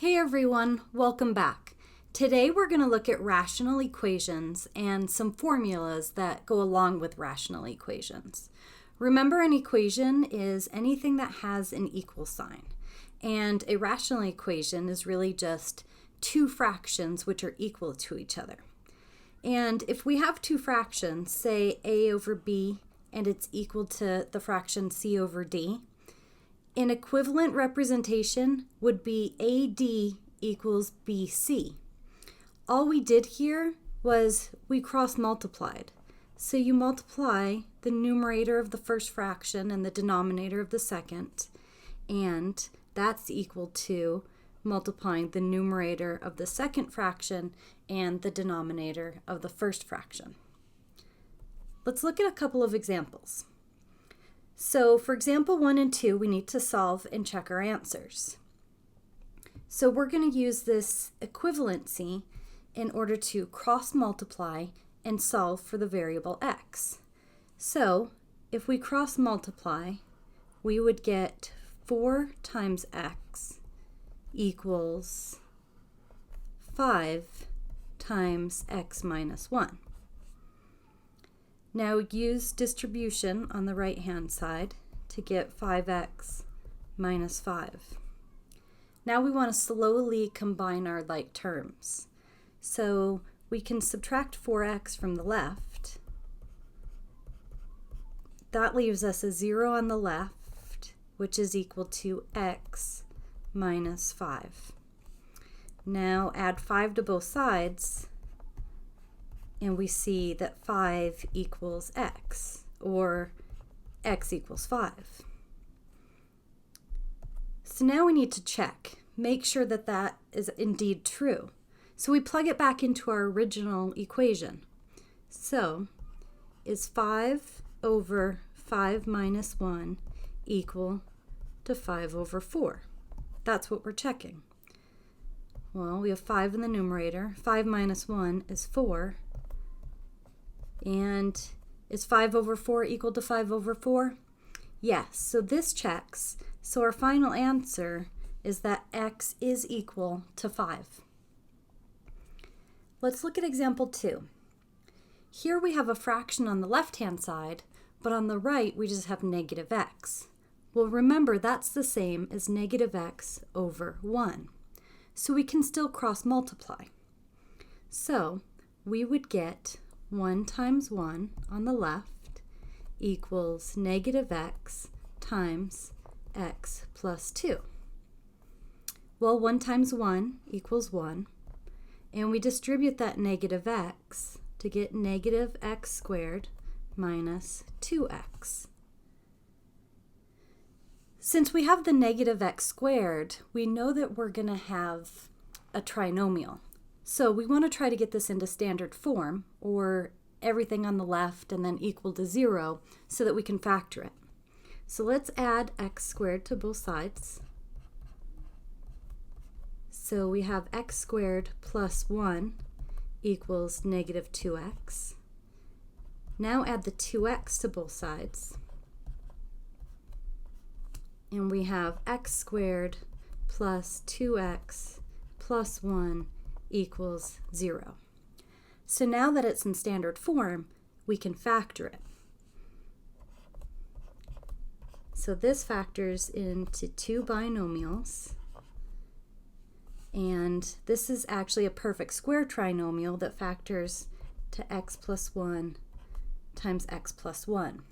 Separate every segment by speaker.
Speaker 1: Hey everyone, welcome back. Today we're going to look at rational equations and some formulas that go along with rational equations. Remember, an equation is anything that has an equal sign, and a rational equation is really just two fractions which are equal to each other. And if we have two fractions, say a over b, and it's equal to the fraction c over d, an equivalent representation would be AD equals BC. All we did here was we cross-multiplied. So you multiply the numerator of the first fraction and the denominator of the second, and that's equal to multiplying the numerator of the second fraction and the denominator of the first fraction. Let's look at a couple of examples. So for example 1 and 2, we need to solve and check our answers. So we're going to use this equivalency in order to cross-multiply and solve for the variable x. So if we cross-multiply, we would get 4 times x equals 5 times x minus 1. Now use distribution on the right-hand side to get 5x minus 5. Now we want to slowly combine our like terms. So we can subtract 4x from the left. That leaves us a 0 on the left, which is equal to x minus 5. Now add 5 to both sides, and we see that 5 equals x, or x equals 5. So now we need to check, make sure that that is indeed true. So we plug it back into our original equation. So is 5 over 5 minus 1 equal to 5 over 4? That's what we're checking. Well, we have 5 in the numerator. 5 minus 1 is 4. And is 5 over 4 equal to 5 over 4? Yes, so this checks. So our final answer is that x is equal to 5. Let's look at example 2. Here we have a fraction on the left-hand side, but on the right we just have negative x. Well, remember, that's the same as negative x over 1. So we can still cross-multiply. So we would get 1 times 1 on the left equals negative x times x plus 2. Well, 1 times 1 equals 1, and we distribute that negative x to get negative x squared minus 2x. Since we have the negative x squared, we know that we're going to have a trinomial. So we want to try to get this into standard form, or everything on the left and then equal to 0, so that we can factor it. So let's add x squared to both sides. So we have x squared plus 1 equals negative 2x. Now add the 2x to both sides. And we have x squared plus 2x plus 1 equals 0. So now that it's in standard form, we can factor it. So this factors into two binomials, and this is actually a perfect square trinomial that factors to x plus 1 times x plus 1.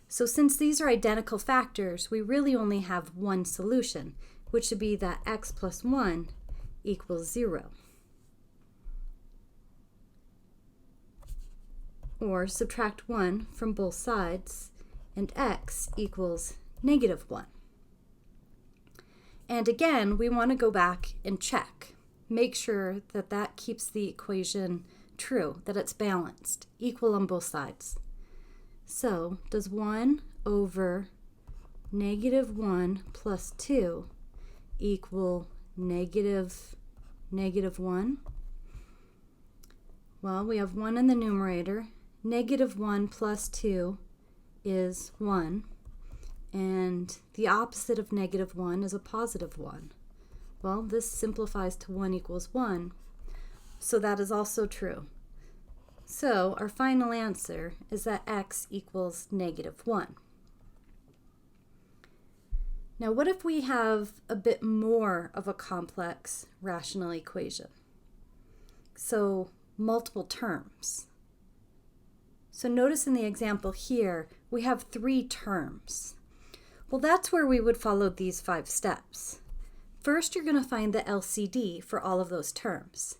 Speaker 1: So since these are identical factors, we really only have one solution, which would be that x plus 1 equals 0. Or subtract 1 from both sides, and x equals negative 1. And again, we want to go back and check. Make sure that that keeps the equation true, that it's balanced, equal on both sides. So does 1 over negative 1 plus 2 equal negative 1? Well, we have 1 in the numerator. Negative 1 plus 2 is 1, and the opposite of negative 1 is a positive 1. Well, this simplifies to 1 equals 1, so that is also true. So our final answer is that x equals -1. Now what if we have a bit more of a complex rational equation? So multiple terms. So notice in the example here, we have 3 terms. Well, that's where we would follow these 5 steps. First, you're going to find the LCD for all of those terms.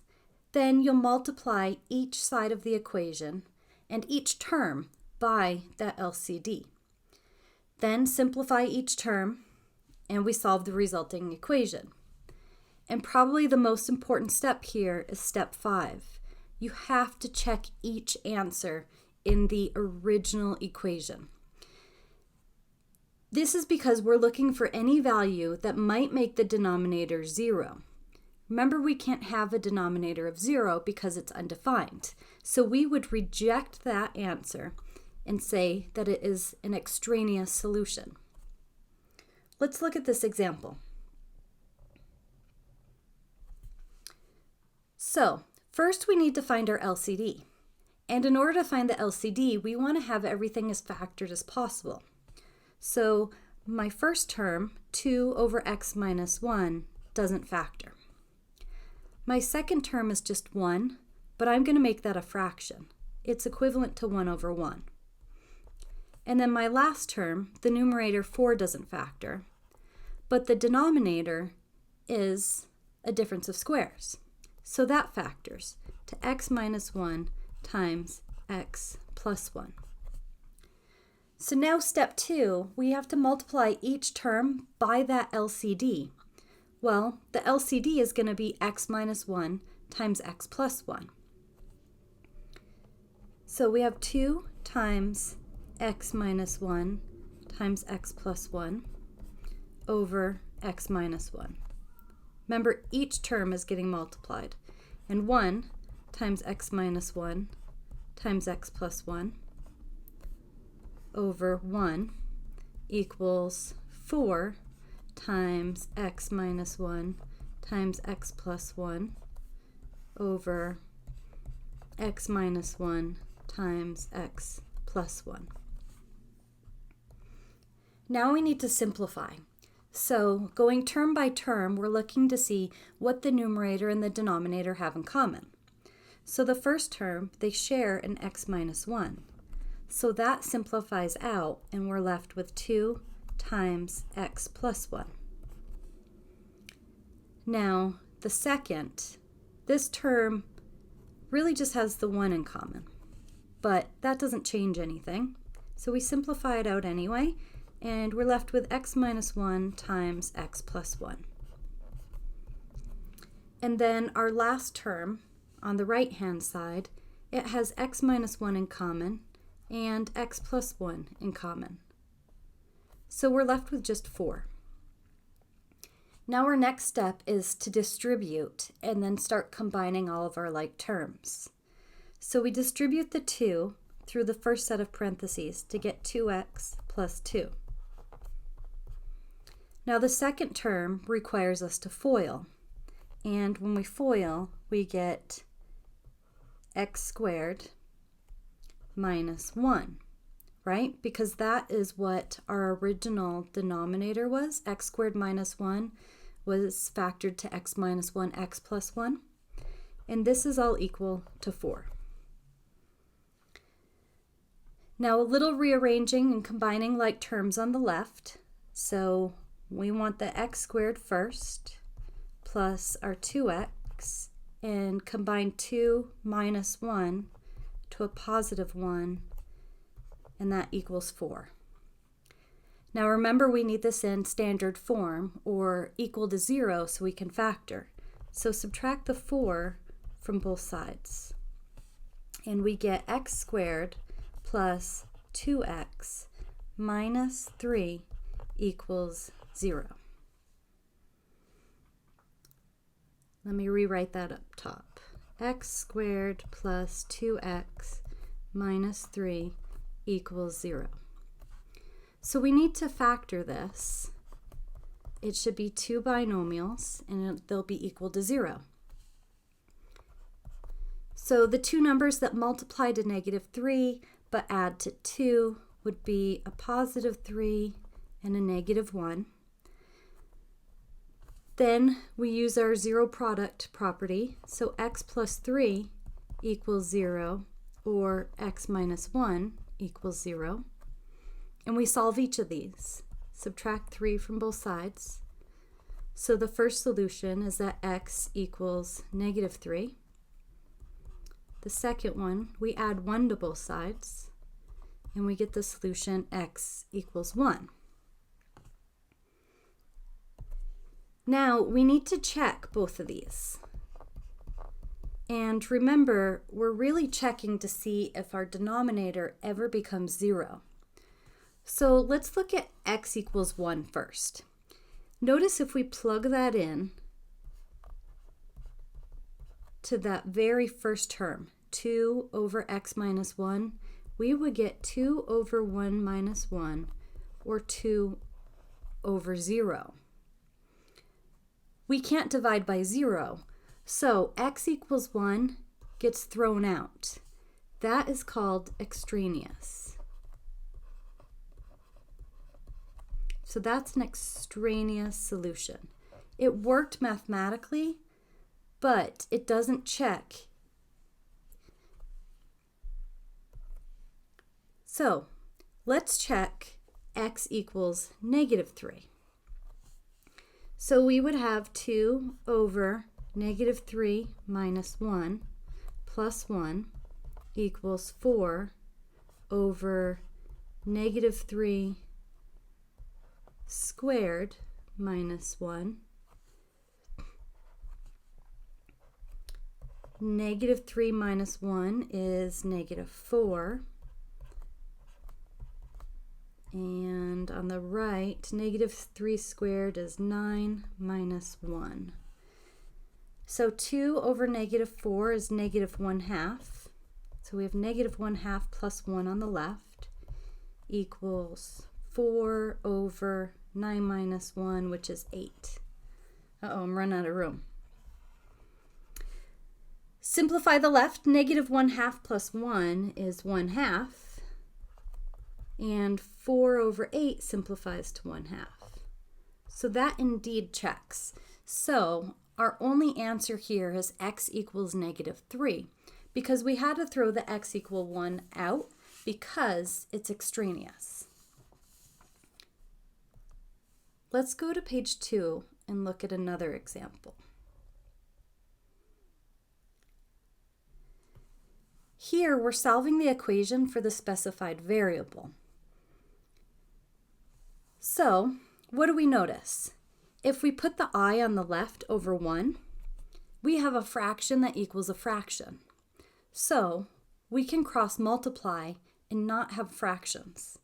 Speaker 1: Then you'll multiply each side of the equation and each term by that LCD. Then simplify each term and we solve the resulting equation. And probably the most important step here is step 5. You have to check each answer in the original equation. This is because we're looking for any value that might make the denominator 0. Remember, we can't have a denominator of 0 because it's undefined. So we would reject that answer and say that it is an extraneous solution. Let's look at this example. So first we need to find our LCD. And in order to find the LCD, we want to have everything as factored as possible. So my first term, 2 over x minus 1, doesn't factor. My second term is just 1, but I'm going to make that a fraction. It's equivalent to 1 over 1. And then my last term, the numerator 4 doesn't factor, but the denominator is a difference of squares. So that factors to x minus 1 times x plus 1. So now step 2, we have to multiply each term by that LCD. Well, the LCD is going to be x minus 1 times x plus 1. So we have 2 times x minus 1 times x plus 1 over x minus 1. Remember, each term is getting multiplied. And 1 times x minus 1 times x plus 1 over 1 equals 4 times x minus 1 times x plus 1 over x minus 1 times x plus 1. Now we need to simplify. So going term by term, we're looking to see what the numerator and the denominator have in common. So the first term, they share an x minus 1. So that simplifies out and we're left with 2 times x plus 1. Now the second, this term really just has the 1 in common, but that doesn't change anything. So we simplify it out anyway, and we're left with x minus 1 times x plus 1. And then our last term on the right hand side, it has x minus 1 in common and x plus 1 in common. So we're left with just 4. Now our next step is to distribute and then start combining all of our like terms. So we distribute the 2 through the first set of parentheses to get 2x plus 2. Now the second term requires us to FOIL, and when we FOIL, we get x squared minus 1, right? Because that is what our original denominator was. X squared minus 1 was factored to x minus 1, x plus 1, and this is all equal to 4. Now a little rearranging and combining like terms on the left. So we want the x squared first plus our 2x and combine 2 minus 1 to a positive 1, and that equals 4. Now remember, we need this in standard form or equal to 0 so we can factor. So subtract the 4 from both sides and we get x squared plus 2x minus 3 equals 0. Let me rewrite that up top. X squared plus 2x minus 3 equals 0. So we need to factor this. it should be two binomials and they'll be equal to 0. So the two numbers that multiply to -3 but add to 2 would be a +3 and a -1. Then we use our zero product property, so x plus 3 equals 0 or x minus 1 equals 0. And we solve each of these. Subtract 3 from both sides. So the first solution is that x equals -3. The second one, we add 1 to both sides, and we get the solution x equals 1. Now, we need to check both of these. And remember, we're really checking to see if our denominator ever becomes 0. So let's look at x equals 1 first. Notice if we plug that in to that very first term, 2 over x minus 1, we would get 2 over 1 minus 1, or 2 over 0. We can't divide by 0, so x equals 1 gets thrown out. That is called extraneous. So that's an extraneous solution. It worked mathematically, but it doesn't check. So let's check x equals -3. So we would have 2 over -3 minus 1 plus 1 equals 4 over -3 squared minus 1. -3 minus 1 is -4. And on the right, -3 squared is 9 minus 1. So 2 over -4 is -1/2. So we have -1/2 plus 1 on the left equals 4 over 9 minus 1, which is 8. Uh-oh, I'm running out of room. Simplify the left. -1/2 plus 1 is 1/2. And 4 over 8 simplifies to 1/2. So that indeed checks. So our only answer here is x equals -3, because we had to throw the x equal 1 out because it's extraneous. Let's go to page 2 and look at another example. Here we're solving the equation for the specified variable. So what do we notice? If we put the I on the left over 1, we have a fraction that equals a fraction. So we can cross multiply and not have fractions.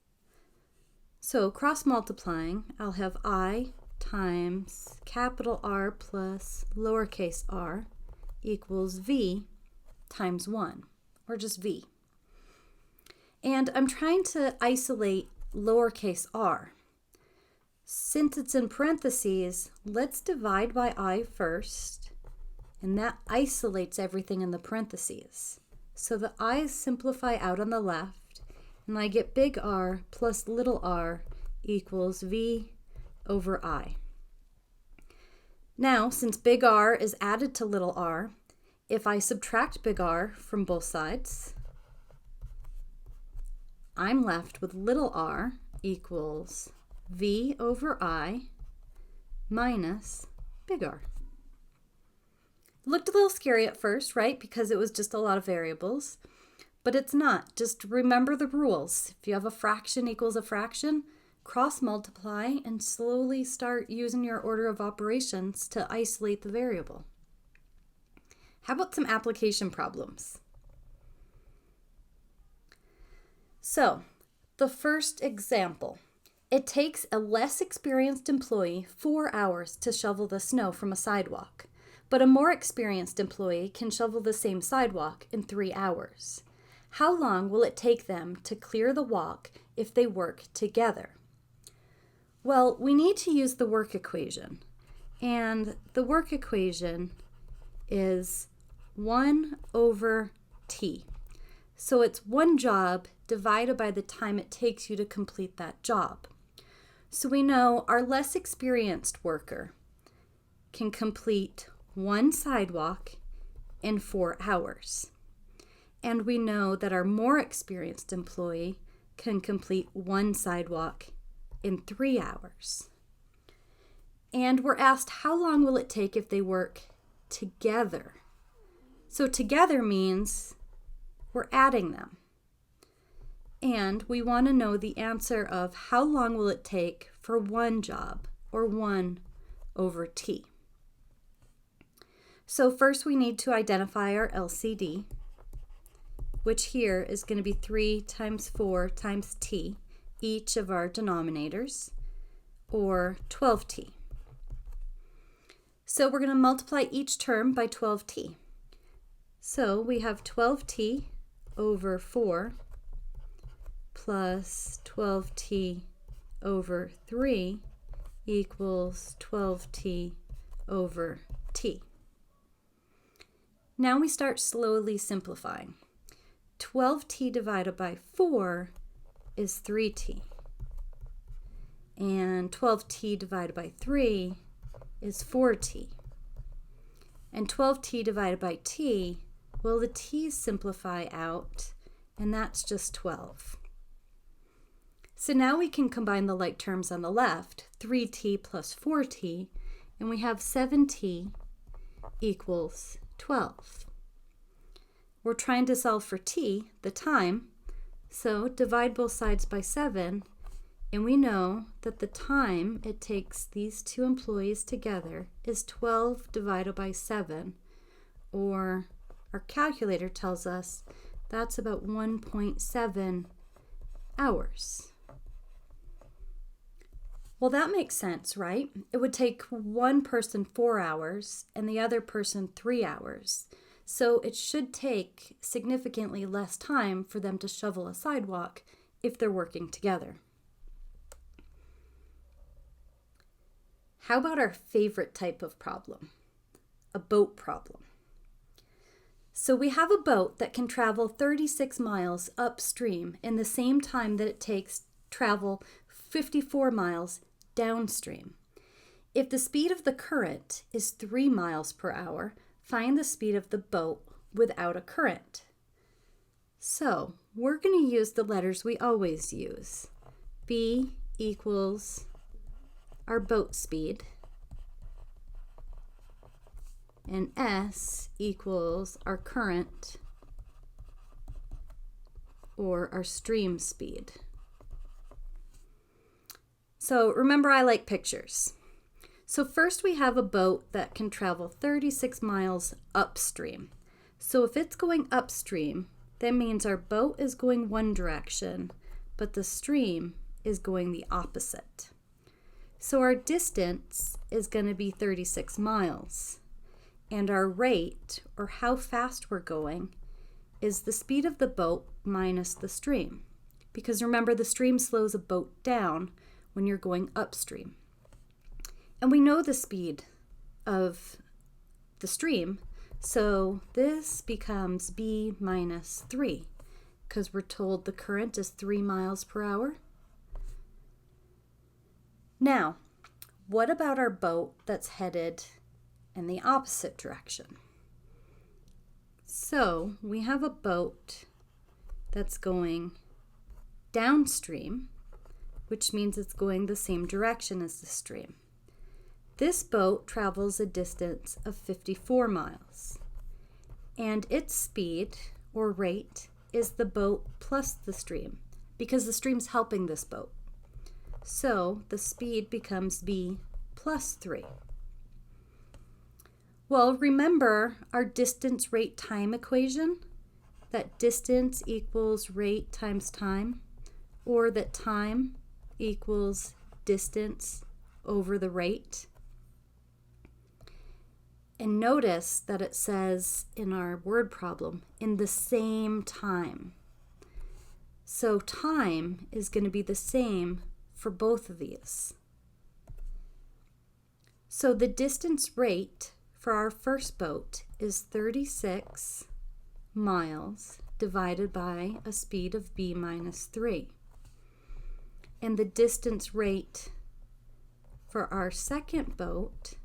Speaker 1: So cross multiplying, I'll have I times capital R plus lowercase r equals V times 1, or just V. And I'm trying to isolate lowercase r. Since it's in parentheses, let's divide by I first, and that isolates everything in the parentheses. So the i's simplify out on the left, and I get big R plus little r equals V over I. Now, since big R is added to little r, if I subtract big R from both sides, I'm left with little r equals V over I minus big R. Looked a little scary at first, right? Because it was just a lot of variables, but it's not. Just remember the rules. If you have a fraction equals a fraction, cross multiply and slowly start using your order of operations to isolate the variable. How about some application problems? So, the first example. It takes a less experienced employee 4 hours to shovel the snow from a sidewalk, but a more experienced employee can shovel the same sidewalk in 3 hours. How long will it take them to clear the walk if they work together? Well, we need to use the work equation. And the work equation is 1 over t. So it's one job divided by the time it takes you to complete that job. So we know our less experienced worker can complete one sidewalk in 4 hours. And we know that our more experienced employee can complete one sidewalk in 3 hours. And we're asked how long will it take if they work together. So together means we're adding them. And we want to know the answer of how long will it take for one job, or 1 over t. So first we need to identify our LCD, which here is going to be 3 times 4 times t, each of our denominators, or 12t. So we're going to multiply each term by 12t. So we have 12t over 4 plus 12t over 3 equals 12t over t. Now we start slowly simplifying. 12t divided by 4 is 3t. And 12t divided by 3 is 4t. And 12t divided by t, well, the t's simplify out, and that's just 12. So now we can combine the like terms on the left, 3t plus 4t, and we have 7t equals 12. We're trying to solve for t, the time, so divide both sides by 7, and we know that the time it takes these two employees together is 12 divided by 7, or our calculator tells us that's about 1.7 hours. Well, that makes sense, right? It would take one person 4 hours and the other person 3 hours. So it should take significantly less time for them to shovel a sidewalk if they're working together. How about our favorite type of problem? A boat problem. So we have a boat that can travel 36 miles upstream in the same time that it takes travel 54 miles downstream. If the speed of the current is 3 miles per hour, find the speed of the boat without a current. So we're going to use the letters we always use. B equals our boat speed, and S equals our current, or our stream speed. So remember, I like pictures. So first we have a boat that can travel 36 miles upstream. So if it's going upstream, that means our boat is going one direction, but the stream is going the opposite. So our distance is going to be 36 miles. And our rate, or how fast we're going, is the speed of the boat minus the stream. Because remember, the stream slows a boat down when you're going upstream. And we know the speed of the stream, so this becomes b minus 3, because we're told the current is 3 miles per hour. Now, what about our boat that's headed in the opposite direction? So we have a boat that's going downstream, which means it's going the same direction as the stream. This boat travels a distance of 54 miles, and its speed, or rate, is the boat plus the stream, because the stream's helping this boat. So the speed becomes b plus 3. Well, remember our distance, rate, time equation? That distance equals rate times time, or that time equals distance over the rate. And notice that it says in our word problem, in the same time. So time is going to be the same for both of these. So the distance rate for our first boat is 36 miles divided by a speed of b minus 3. And the distance rate for our second boat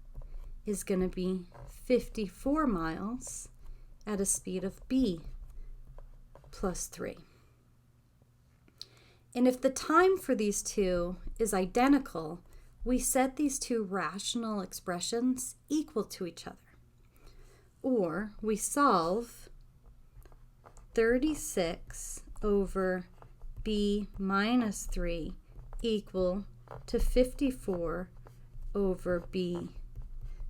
Speaker 1: is going to be 54 miles at a speed of b plus 3. And if the time for these two is identical, we set these two rational expressions equal to each other. Or we solve 36 over b minus 3 equal to 54 over b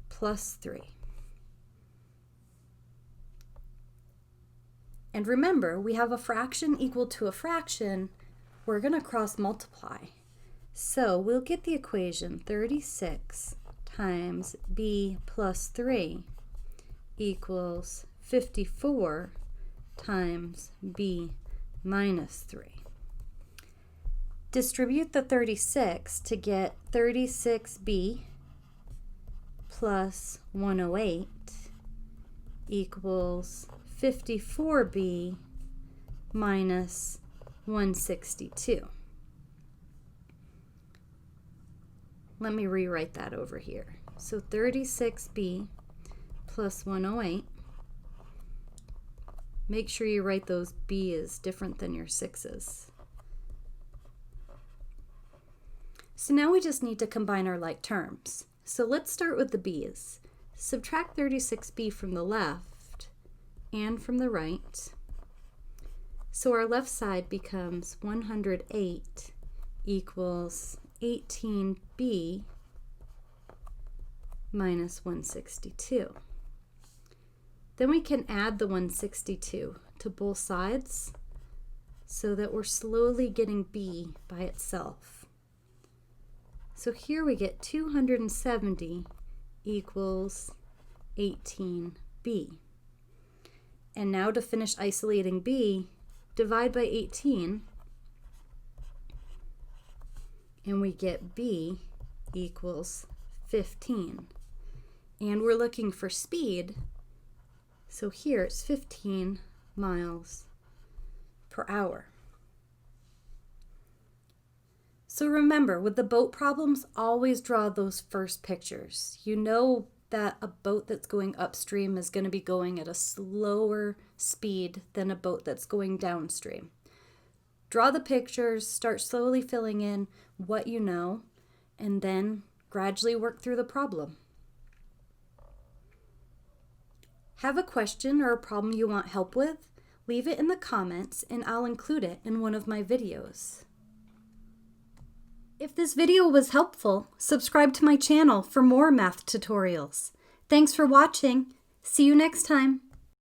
Speaker 1: plus 3. And remember, we have a fraction equal to a fraction. We're going to cross multiply. So we'll get the equation 36 times b plus 3 equals 54 times b minus 3. Distribute the 36 to get 36b plus 108 equals 54b minus 162. Let me rewrite that over here. So 36b plus 108. Make sure you write those b is different than your 6's. So now we just need to combine our like terms. So let's start with the b's. Subtract 36b from the left and from the right. So our left side becomes 108 equals 18b minus 162. Then we can add the 162 to both sides so that we're slowly getting b by itself. So here we get 270 equals 18b. And now to finish isolating b, divide by 18, and we get b equals 15. And we're looking for speed, so here it's 15 miles per hour. So remember, with the boat problems, always draw those first pictures. You know that a boat that's going upstream is going to be going at a slower speed than a boat that's going downstream. Draw the pictures, start slowly filling in what you know, and then gradually work through the problem. Have a question or a problem you want help with? Leave it in the comments and I'll include it in one of my videos. If this video was helpful, subscribe to my channel for more math tutorials. Thanks for watching. See you next time.